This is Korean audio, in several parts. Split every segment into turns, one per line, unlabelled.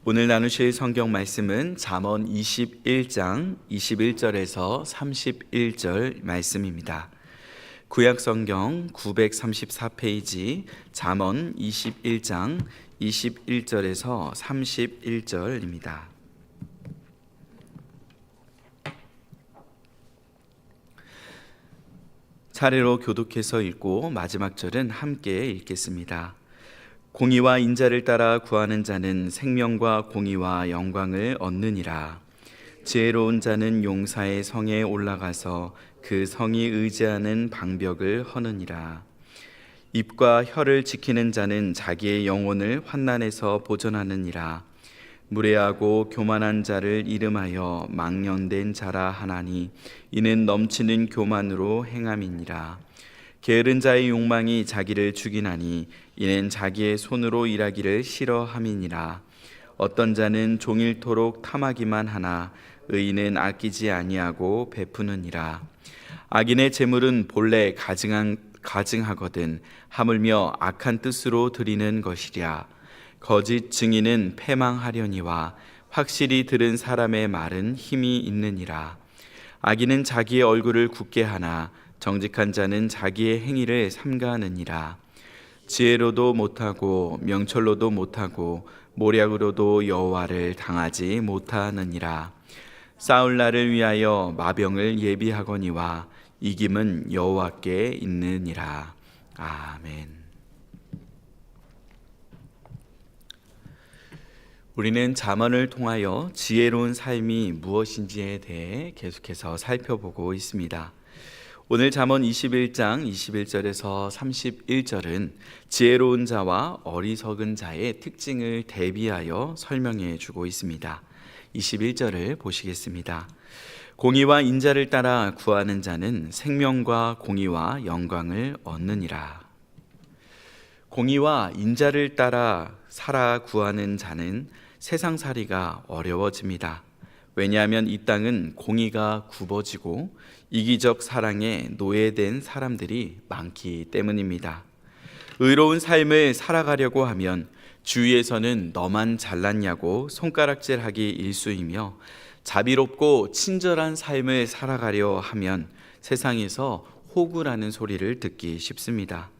오늘 나누실 성경 말씀은 잠언 21장 21절에서 31절 말씀입니다. 구약 성경 934페이지 잠언 21장 21절에서 31절입니다. 차례로 교독해서 읽고 마지막 절은 함께 읽겠습니다. 공의와 인자를 따라 구하는 자는 생명과 공의와 영광을 얻느니라. 지혜로운 자는 용사의 성에 올라가서 그 성이 의지하는 방벽을 허느니라. 입과 혀를 지키는 자는 자기의 영혼을 환난에서 보존하느니라. 무례하고 교만한 자를 이름하여 망령된 자라 하나니 이는 넘치는 교만으로 행함이니라. 게으른 자의 욕망이 자기를 죽이나니 이는 자기의 손으로 일하기를 싫어함이니라. 어떤 자는 종일토록 탐하기만 하나 의인은 아끼지 아니하고 베푸느니라. 악인의 재물은 본래 가증하거든 하물며 악한 뜻으로 드리는 것이랴. 거짓 증인은 패망하려니와 확실히 들은 사람의 말은 힘이 있느니라. 악인은 자기의 얼굴을 굳게 하나 정직한 자는 자기의 행위를 삼가하느니라. 지혜로도 못하고 명철로도 못하고 모략으로도 여호와를 당하지 못하느니라. 싸울 날을 위하여 마병을 예비하거니와 이김은 여호와께 있느니라. 아멘. 우리는 잠언을 통하여 지혜로운 삶이 무엇인지에 대해 계속해서 살펴보고 있습니다. 오늘 잠언 21장 21절에서 31절은 지혜로운 자와 어리석은 자의 특징을 대비하여 설명해 주고 있습니다. 21절을 보시겠습니다. 공의와 인자를 따라 구하는 자는 생명과 공의와 영광을 얻느니라. 공의와 인자를 따라 살아 구하는 자는 세상살이가 어려워집니다. 왜냐하면 이 땅은 공의가 굽어지고 이기적 사랑에 노예된 사람들이 많기 때문입니다. 의로운 삶을 살아가려고 하면 주위에서는 너만 잘났냐고 손가락질하기 일쑤이며 자비롭고 친절한 삶을 살아가려 하면 세상에서 호구라는 소리를 듣기 쉽습니다.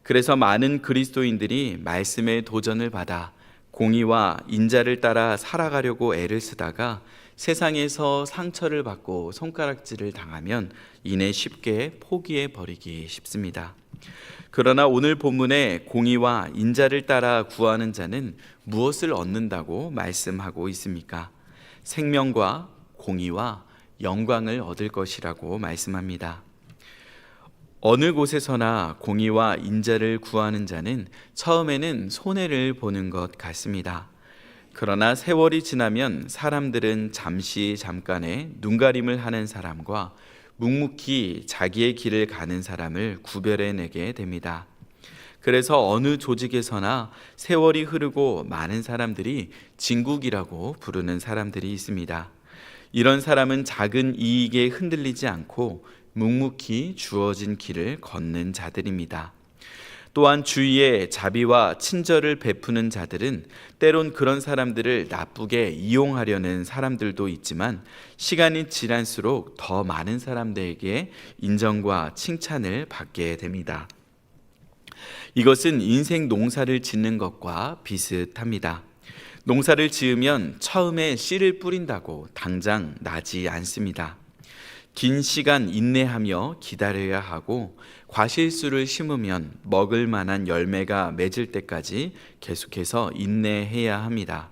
그래서 많은 그리스도인들이 말씀의 도전을 받아 공의와 인자를 따라 살아가려고 애를 쓰다가 세상에서 상처를 받고 손가락질을 당하면 이내 쉽게 포기해 버리기 쉽습니다. 그러나 오늘 본문에 공의와 인자를 따라 구하는 자는 무엇을 얻는다고 말씀하고 있습니까? 생명과 공의와 영광을 얻을 것이라고 말씀합니다. 어느 곳에서나 공의와 인자를 구하는 자는 처음에는 손해를 보는 것 같습니다. 그러나 세월이 지나면 사람들은 잠깐의 눈가림을 하는 사람과 묵묵히 자기의 길을 가는 사람을 구별해내게 됩니다. 그래서 어느 조직에서나 세월이 흐르고 많은 사람들이 진국이라고 부르는 사람들이 있습니다. 이런 사람은 작은 이익에 흔들리지 않고 묵묵히 주어진 길을 걷는 자들입니다. 또한 주위에 자비와 친절을 베푸는 자들은 때론 그런 사람들을 나쁘게 이용하려는 사람들도 있지만 시간이 지날수록 더 많은 사람들에게 인정과 칭찬을 받게 됩니다. 이것은 인생 농사를 짓는 것과 비슷합니다. 농사를 지으면 처음에 씨를 뿌린다고 당장 나지 않습니다. 긴 시간 인내하며 기다려야 하고 과실수를 심으면 먹을 만한 열매가 맺을 때까지 계속해서 인내해야 합니다.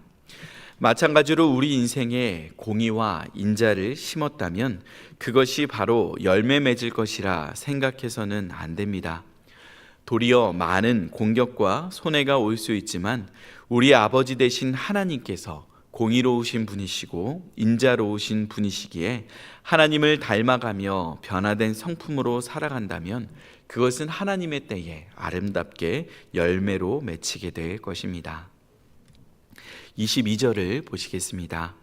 마찬가지로 우리 인생에 공의와 인자를 심었다면 그것이 바로 열매 맺을 것이라 생각해서는 안 됩니다. 도리어 많은 공격과 손해가 올 수 있지만 우리 아버지 되신 하나님께서 공의로우신 분이시고 인자로우신 분이시기에 하나님을 닮아가며 변화된 성품으로 살아간다면 그것은 하나님의 때에 아름답게 열매로 맺히게 될 것입니다. 22절을 보시겠습니다.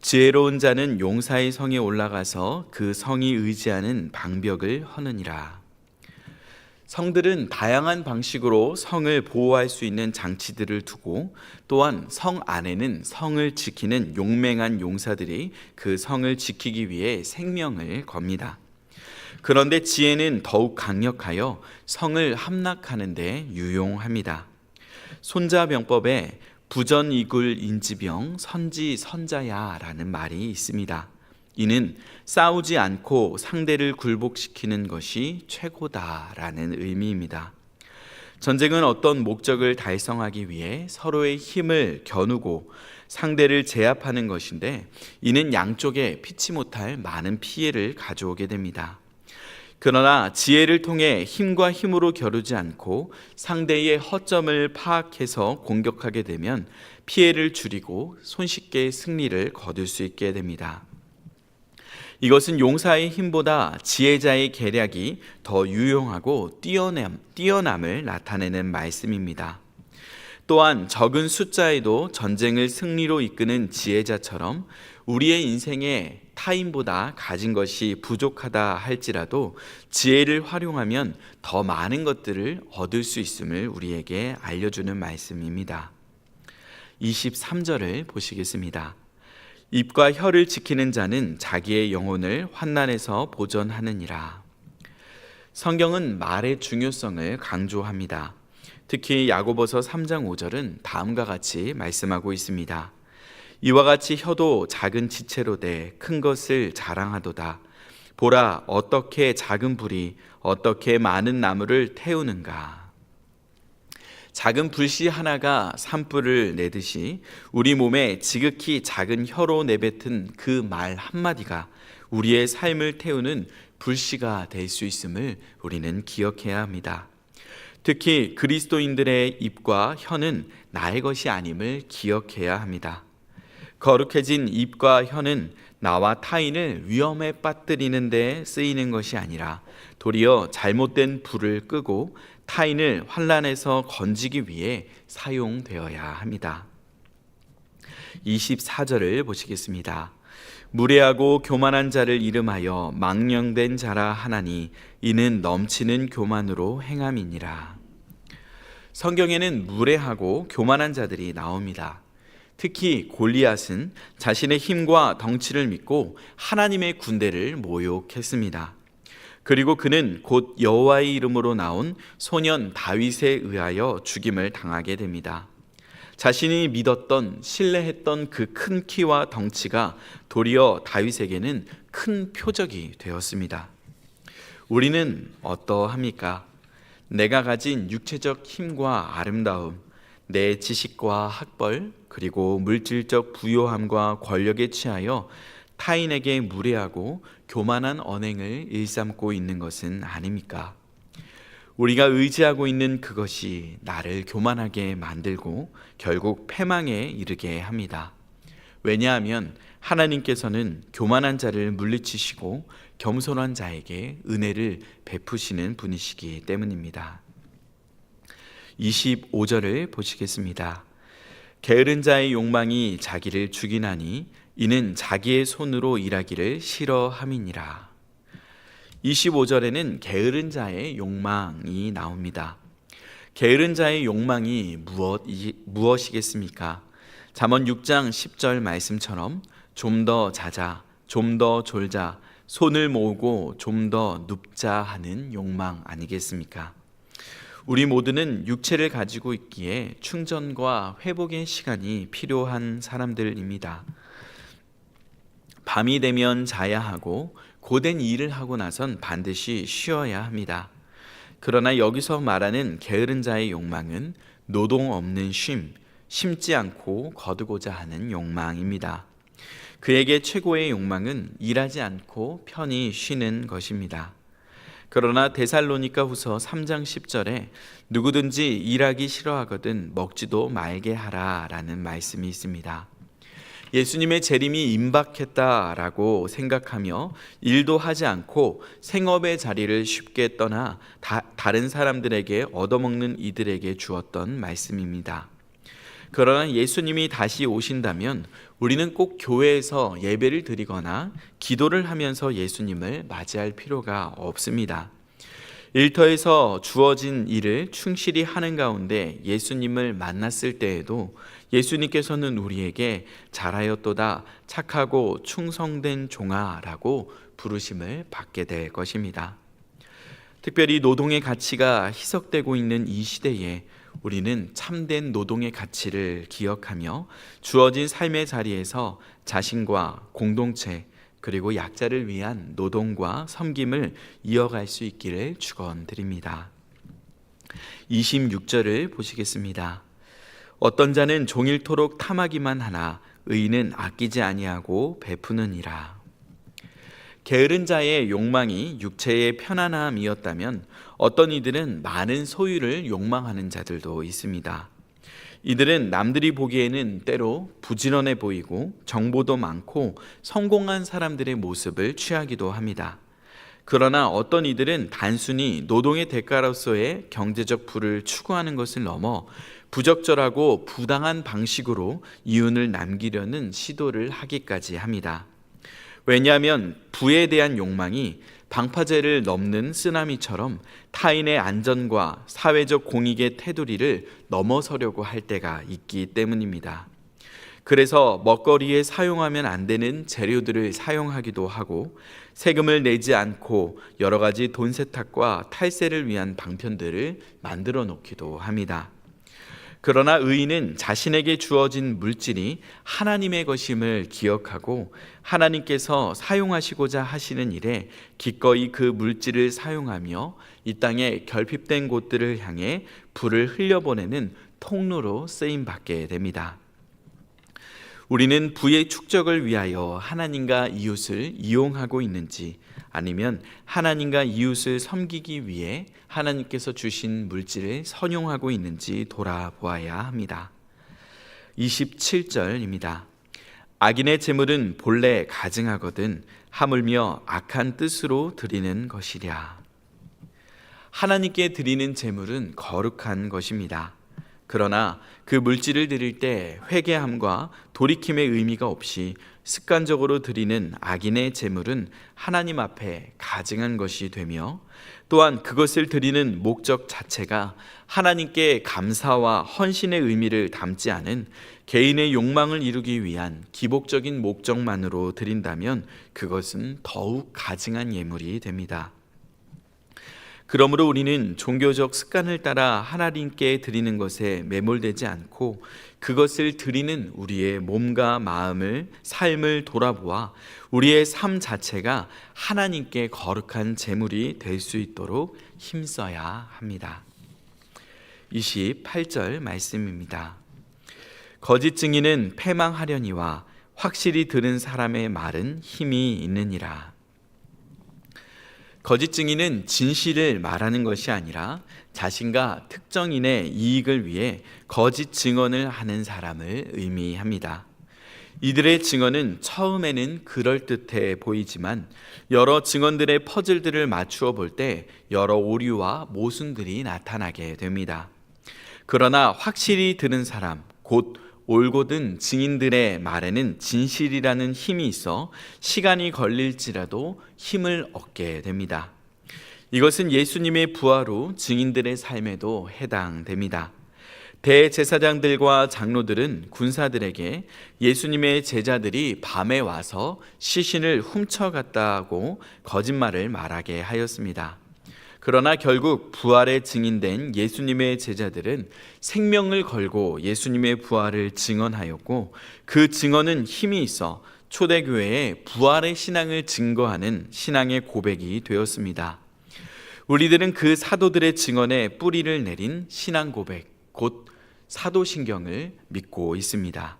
지혜로운 자는 용사의 성에 올라가서 그 성이 의지하는 방벽을 허느니라. 성들은 다양한 방식으로 성을 보호할 수 있는 장치들을 두고 또한 성 안에는 성을 지키는 용맹한 용사들이 그 성을 지키기 위해 생명을 겁니다. 그런데 지혜는 더욱 강력하여 성을 함락하는 데 유용합니다. 손자병법에 부전이굴 인지병 선지선자야라는 말이 있습니다. 이는 싸우지 않고 상대를 굴복시키는 것이 최고다라는 의미입니다. 전쟁은 어떤 목적을 달성하기 위해 서로의 힘을 겨누고 상대를 제압하는 것인데 이는 양쪽에 피치 못할 많은 피해를 가져오게 됩니다. 그러나 지혜를 통해 힘과 힘으로 겨루지 않고 상대의 허점을 파악해서 공격하게 되면 피해를 줄이고 손쉽게 승리를 거둘 수 있게 됩니다. 이것은 용사의 힘보다 지혜자의 계략이 더 유용하고 뛰어남을 나타내는 말씀입니다. 또한 적은 숫자에도 전쟁을 승리로 이끄는 지혜자처럼 우리의 인생에 타인보다 가진 것이 부족하다 할지라도 지혜를 활용하면 더 많은 것들을 얻을 수 있음을 우리에게 알려주는 말씀입니다. 23절을 보시겠습니다. 입과 혀를 지키는 자는 자기의 영혼을 환난에서 보전하느니라. 성경은 말의 중요성을 강조합니다. 특히 야고보서 3장 5절은 다음과 같이 말씀하고 있습니다. 이와 같이 혀도 작은 지체로 돼 큰 것을 자랑하도다. 보라, 어떻게 작은 불이 어떻게 많은 나무를 태우는가. 작은 불씨 하나가 산불을 내듯이 우리 몸에 지극히 작은 혀로 내뱉은 그 말 한마디가 우리의 삶을 태우는 불씨가 될 수 있음을 우리는 기억해야 합니다. 특히 그리스도인들의 입과 혀는 나의 것이 아님을 기억해야 합니다. 거룩해진 입과 혀는 나와 타인을 위험에 빠뜨리는 데 쓰이는 것이 아니라 도리어 잘못된 불을 끄고 타인을 환난에서 건지기 위해 사용되어야 합니다. 24절을 보시겠습니다. 무례하고 교만한 자를 이름하여 망령된 자라 하나니 이는 넘치는 교만으로 행함이니라. 성경에는 무례하고 교만한 자들이 나옵니다. 특히 골리앗은 자신의 힘과 덩치를 믿고 하나님의 군대를 모욕했습니다. 그리고 그는 곧 여호와의 이름으로 나온 소년 다윗에 의하여 죽임을 당하게 됩니다. 자신이 믿었던 신뢰했던 그 큰 키와 덩치가 도리어 다윗에게는 큰 표적이 되었습니다. 우리는 어떠합니까? 내가 가진 육체적 힘과 아름다움, 내 지식과 학벌, 그리고 물질적 부요함과 권력에 취하여 타인에게 무례하고 교만한 언행을 일삼고 있는 것은 아닙니까? 우리가 의지하고 있는 그것이 나를 교만하게 만들고 결국 패망에 이르게 합니다. 왜냐하면 하나님께서는 교만한 자를 물리치시고 겸손한 자에게 은혜를 베푸시는 분이시기 때문입니다. 25절을 보시겠습니다. 게으른 자의 욕망이 자기를 죽이나니 이는 자기의 손으로 일하기를 싫어함이니라. 25절에는 게으른 자의 욕망이 나옵니다. 게으른 자의 욕망이 무엇이겠습니까? 잠언 6장 10절 말씀처럼 좀 더 자자, 좀 더 졸자, 손을 모으고 좀 더 눕자 하는 욕망 아니겠습니까? 우리 모두는 육체를 가지고 있기에 충전과 회복의 시간이 필요한 사람들입니다. 밤이 되면 자야 하고 고된 일을 하고 나선 반드시 쉬어야 합니다. 그러나 여기서 말하는 게으른 자의 욕망은 노동 없는 쉼, 심지 않고 거두고자 하는 욕망입니다. 그에게 최고의 욕망은 일하지 않고 편히 쉬는 것입니다. 그러나 데살로니가 후서 3장 10절에 누구든지 일하기 싫어하거든 먹지도 말게 하라 라는 말씀이 있습니다. 예수님의 재림이 임박했다라고 생각하며 일도 하지 않고 생업의 자리를 쉽게 떠나 다른 사람들에게 얻어먹는 이들에게 주었던 말씀입니다. 그러나 예수님이 다시 오신다면 우리는 꼭 교회에서 예배를 드리거나 기도를 하면서 예수님을 맞이할 필요가 없습니다. 일터에서 주어진 일을 충실히 하는 가운데 예수님을 만났을 때에도 예수님께서는 우리에게 잘하였도다 착하고 충성된 종아라고 부르심을 받게 될 것입니다. 특별히 노동의 가치가 희석되고 있는 이 시대에 우리는 참된 노동의 가치를 기억하며 주어진 삶의 자리에서 자신과 공동체 그리고 약자를 위한 노동과 섬김을 이어갈 수 있기를 축원드립니다. 26절을 보시겠습니다. 어떤 자는 종일토록 탐하기만 하나 의인은 아끼지 아니하고 베푸느니라. 게으른 자의 욕망이 육체의 편안함이었다면 어떤 이들은 많은 소유를 욕망하는 자들도 있습니다. 이들은 남들이 보기에는 때로 부지런해 보이고 정보도 많고 성공한 사람들의 모습을 취하기도 합니다. 그러나 어떤 이들은 단순히 노동의 대가로서의 경제적 부를 추구하는 것을 넘어 부적절하고 부당한 방식으로 이윤을 남기려는 시도를 하기까지 합니다. 왜냐하면 부에 대한 욕망이 방파제를 넘는 쓰나미처럼 타인의 안전과 사회적 공익의 테두리를 넘어서려고 할 때가 있기 때문입니다. 그래서 먹거리에 사용하면 안 되는 재료들을 사용하기도 하고 세금을 내지 않고 여러 가지 돈 세탁과 탈세를 위한 방편들을 만들어 놓기도 합니다. 그러나 의인은 자신에게 주어진 물질이 하나님의 것임을 기억하고 하나님께서 사용하시고자 하시는 일에 기꺼이 그 물질을 사용하며 이 땅에 결핍된 곳들을 향해 불을 흘려보내는 통로로 쓰임받게 됩니다. 우리는 부의 축적을 위하여 하나님과 이웃을 이용하고 있는지 아니면 하나님과 이웃을 섬기기 위해 하나님께서 주신 물질을 선용하고 있는지 돌아보아야 합니다. 27절입니다. 악인의 재물은 본래 가증하거든 하물며 악한 뜻으로 드리는 것이랴. 하나님께 드리는 재물은 거룩한 것입니다. 그러나 그 물질을 드릴 때 회개함과 돌이킴의 의미가 없이 습관적으로 드리는 악인의 재물은 하나님 앞에 가증한 것이 되며 또한 그것을 드리는 목적 자체가 하나님께 감사와 헌신의 의미를 담지 않은 개인의 욕망을 이루기 위한 기복적인 목적만으로 드린다면 그것은 더욱 가증한 예물이 됩니다. 그러므로 우리는 종교적 습관을 따라 하나님께 드리는 것에 매몰되지 않고 그것을 드리는 우리의 몸과 마음을, 삶을 돌아보아 우리의 삶 자체가 하나님께 거룩한 제물이 될 수 있도록 힘써야 합니다. 28절 말씀입니다. 거짓 증인은 패망하려니와 확실히 들은 사람의 말은 힘이 있느니라. 거짓 증인은 진실을 말하는 것이 아니라 자신과 특정인의 이익을 위해 거짓 증언을 하는 사람을 의미합니다. 이들의 증언은 처음에는 그럴듯해 보이지만 여러 증언들의 퍼즐들을 맞추어 볼 때 여러 오류와 모순들이 나타나게 됩니다. 그러나 확실히 들은 사람, 곧 옳고 든 증인들의 말에는 진실이라는 힘이 있어 시간이 걸릴지라도 힘을 얻게 됩니다. 이것은 예수님의 부활 후 증인들의 삶에도 해당됩니다. 대제사장들과 장로들은 군사들에게 예수님의 제자들이 밤에 와서 시신을 훔쳐갔다고 거짓말을 말하게 하였습니다. 그러나 결국 부활에 증인된 예수님의 제자들은 생명을 걸고 예수님의 부활을 증언하였고 그 증언은 힘이 있어 초대교회의 부활의 신앙을 증거하는 신앙의 고백이 되었습니다. 우리들은 그 사도들의 증언에 뿌리를 내린 신앙 고백, 곧 사도신경을 믿고 있습니다.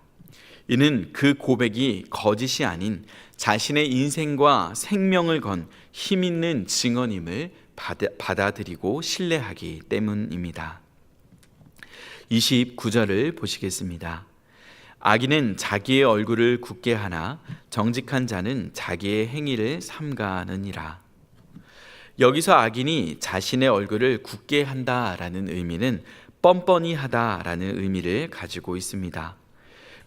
이는 그 고백이 거짓이 아닌 자신의 인생과 생명을 건 힘 있는 증언임을 받아들이고 신뢰하기 때문입니다. 29절을 보시겠습니다. 악인은 자기의 얼굴을 굳게 하나 정직한 자는 자기의 행위를 삼가느니라. 여기서 악인이 자신의 얼굴을 굳게 한다라는 의미는 뻔뻔히 하다라는 의미를 가지고 있습니다.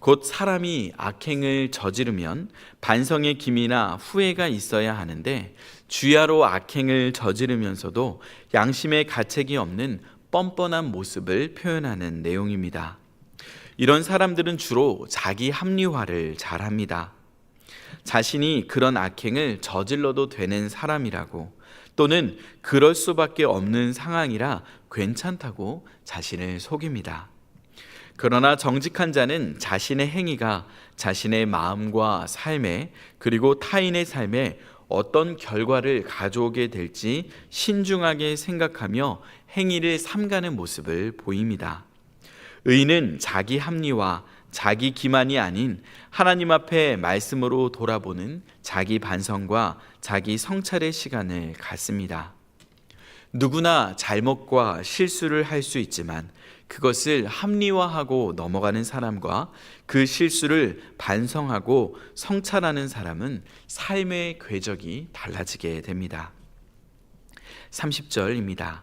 곧 사람이 악행을 저지르면 반성의 기미나 후회가 있어야 하는데 주야로 악행을 저지르면서도 양심의 가책이 없는 뻔뻔한 모습을 표현하는 내용입니다. 이런 사람들은 주로 자기 합리화를 잘합니다. 자신이 그런 악행을 저질러도 되는 사람이라고, 또는 그럴 수밖에 없는 상황이라 괜찮다고 자신을 속입니다. 그러나 정직한 자는 자신의 행위가 자신의 마음과 삶에, 그리고 타인의 삶에 어떤 결과를 가져오게 될지 신중하게 생각하며 행위를 삼가는 모습을 보입니다. 의인은 자기 합리와 자기 기만이 아닌 하나님 앞에 말씀으로 돌아보는 자기 반성과 자기 성찰의 시간을 갖습니다. 누구나 잘못과 실수를 할 수 있지만 그것을 합리화하고 넘어가는 사람과 그 실수를 반성하고 성찰하는 사람은 삶의 궤적이 달라지게 됩니다. 30절입니다.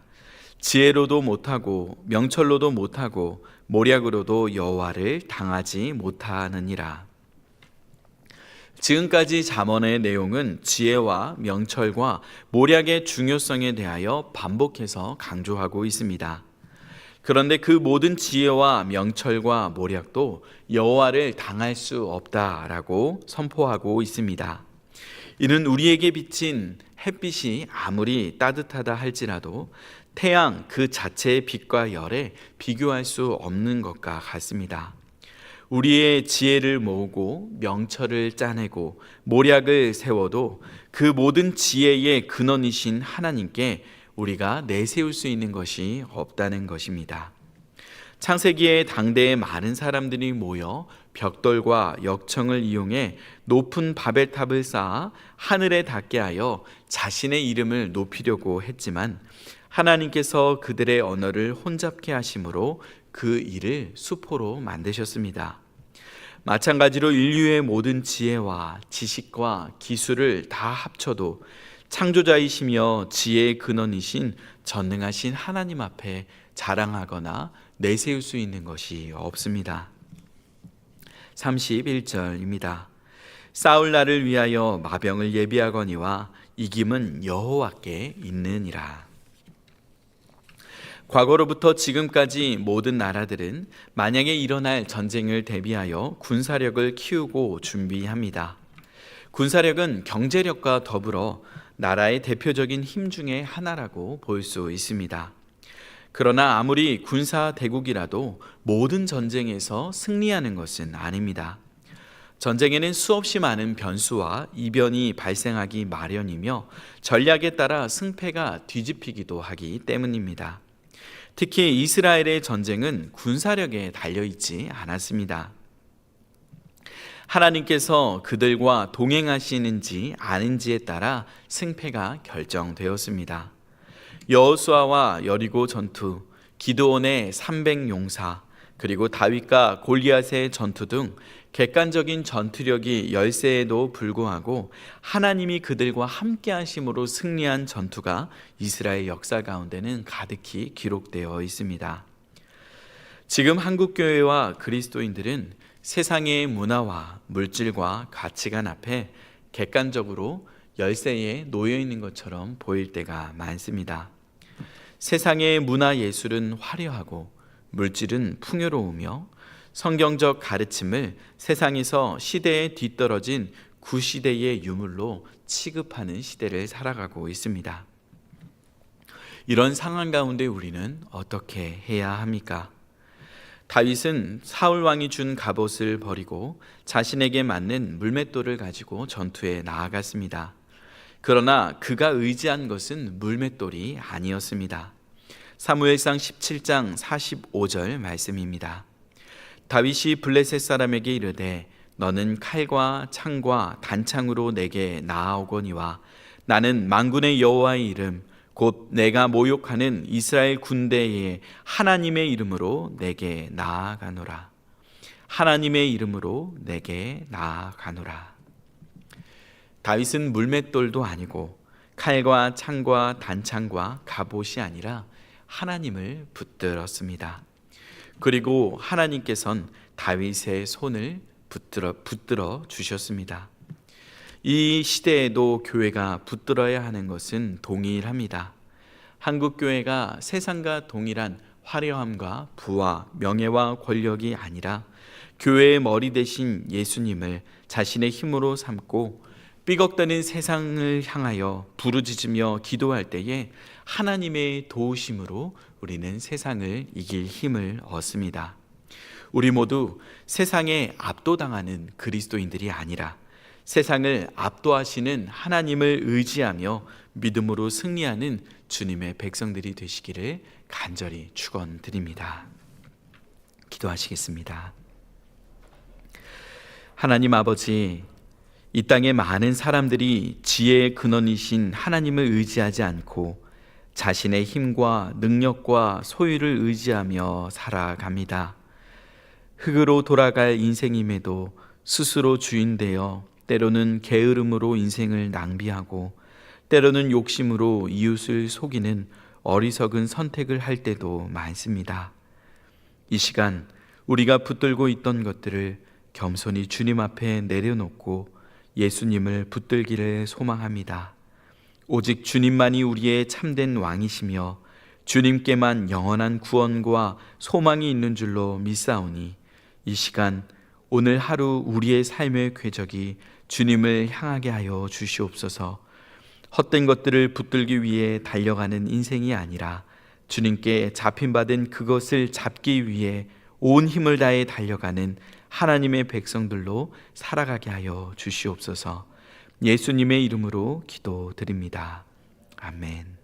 지혜로도 못하고 명철로도 못하고 모략으로도 여호와를 당하지 못하느니라. 지금까지 잠언의 내용은 지혜와 명철과 모략의 중요성에 대하여 반복해서 강조하고 있습니다. 그런데 그 모든 지혜와 명철과 모략도 여호와를 당할 수 없다라고 선포하고 있습니다. 이는 우리에게 비친 햇빛이 아무리 따뜻하다 할지라도 태양 그 자체의 빛과 열에 비교할 수 없는 것과 같습니다. 우리의 지혜를 모으고 명철을 짜내고 모략을 세워도 그 모든 지혜의 근원이신 하나님께 우리가 내세울 수 있는 것이 없다는 것입니다. 창세기에 당대에 많은 사람들이 모여 벽돌과 역청을 이용해 높은 바벨탑을 쌓아 하늘에 닿게 하여 자신의 이름을 높이려고 했지만 하나님께서 그들의 언어를 혼잡케 하심으로 그 일을 수포로 만드셨습니다. 마찬가지로 인류의 모든 지혜와 지식과 기술을 다 합쳐도 창조자이시며 지혜의 근원이신 전능하신 하나님 앞에 자랑하거나 내세울 수 있는 것이 없습니다. 31절입니다. 싸울 날을 위하여 마병을 예비하거니와 이김은 여호와께 있느니라. 과거로부터 지금까지 모든 나라들은 만약에 일어날 전쟁을 대비하여 군사력을 키우고 준비합니다. 군사력은 경제력과 더불어 나라의 대표적인 힘 중에 하나라고 볼 수 있습니다. 그러나 아무리 군사 대국이라도 모든 전쟁에서 승리하는 것은 아닙니다. 전쟁에는 수없이 많은 변수와 이변이 발생하기 마련이며 전략에 따라 승패가 뒤집히기도 하기 때문입니다. 특히 이스라엘의 전쟁은 군사력에 달려있지 않았습니다. 하나님께서 그들과 동행하시는지 아닌지에 따라 승패가 결정되었습니다. 여호수아와 여리고 전투, 기드온의 300용사, 그리고 다윗과 골리앗의 전투 등 객관적인 전투력이 열세에도 불구하고 하나님이 그들과 함께 하심으로 승리한 전투가 이스라엘 역사 가운데는 가득히 기록되어 있습니다. 지금 한국교회와 그리스도인들은 세상의 문화와 물질과 가치관 앞에 객관적으로 열세에 놓여 있는 것처럼 보일 때가 많습니다. 세상의 문화 예술은 화려하고 물질은 풍요로우며 성경적 가르침을 세상에서 시대에 뒤떨어진 구시대의 유물로 취급하는 시대를 살아가고 있습니다. 이런 상황 가운데 우리는 어떻게 해야 합니까? 다윗은 사울 왕이 준 갑옷을 버리고 자신에게 맞는 물맷돌을 가지고 전투에 나아갔습니다. 그러나 그가 의지한 것은 물맷돌이 아니었습니다. 사무엘상 17장 45절 말씀입니다. 다윗이 블레셋 사람에게 이르되 너는 칼과 창과 단창으로 내게 나아오거니와 나는 만군의 여호와의 이름 곧 내가 모욕하는 이스라엘 군대의 하나님의 이름으로 내게 나아가노라. 하나님의 이름으로 내게 나아가노라. 다윗은 물맷돌도 아니고 칼과 창과 단창과 갑옷이 아니라 하나님을 붙들었습니다. 그리고 하나님께서는 다윗의 손을 붙들어 주셨습니다. 이 시대에도 교회가 붙들어야 하는 것은 동일합니다. 한국 교회가 세상과 동일한 화려함과 부와 명예와 권력이 아니라 교회의 머리 대신 예수님을 자신의 힘으로 삼고 삐걱대는 세상을 향하여 부르짖으며 기도할 때에 하나님의 도우심으로 우리는 세상을 이길 힘을 얻습니다. 우리 모두 세상에 압도당하는 그리스도인들이 아니라 세상을 압도하시는 하나님을 의지하며 믿음으로 승리하는 주님의 백성들이 되시기를 간절히 축원드립니다. 기도하시겠습니다. 하나님 아버지, 이 땅의 많은 사람들이 지혜의 근원이신 하나님을 의지하지 않고 자신의 힘과 능력과 소유를 의지하며 살아갑니다. 흙으로 돌아갈 인생임에도 스스로 주인 되어 때로는 게으름으로 인생을 낭비하고 때로는 욕심으로 이웃을 속이는 어리석은 선택을 할 때도 많습니다. 이 시간 우리가 붙들고 있던 것들을 겸손히 주님 앞에 내려놓고 예수님을 붙들기를 소망합니다. 오직 주님만이 우리의 참된 왕이시며 주님께만 영원한 구원과 소망이 있는 줄로 믿사오니 이 시간 오늘 하루 우리의 삶의 궤적이 주님을 향하게 하여 주시옵소서. 헛된 것들을 붙들기 위해 달려가는 인생이 아니라 주님께 잡힌받은 그것을 잡기 위해 온 힘을 다해 달려가는 하나님의 백성들로 살아가게 하여 주시옵소서. 예수님의 이름으로 기도드립니다. 아멘.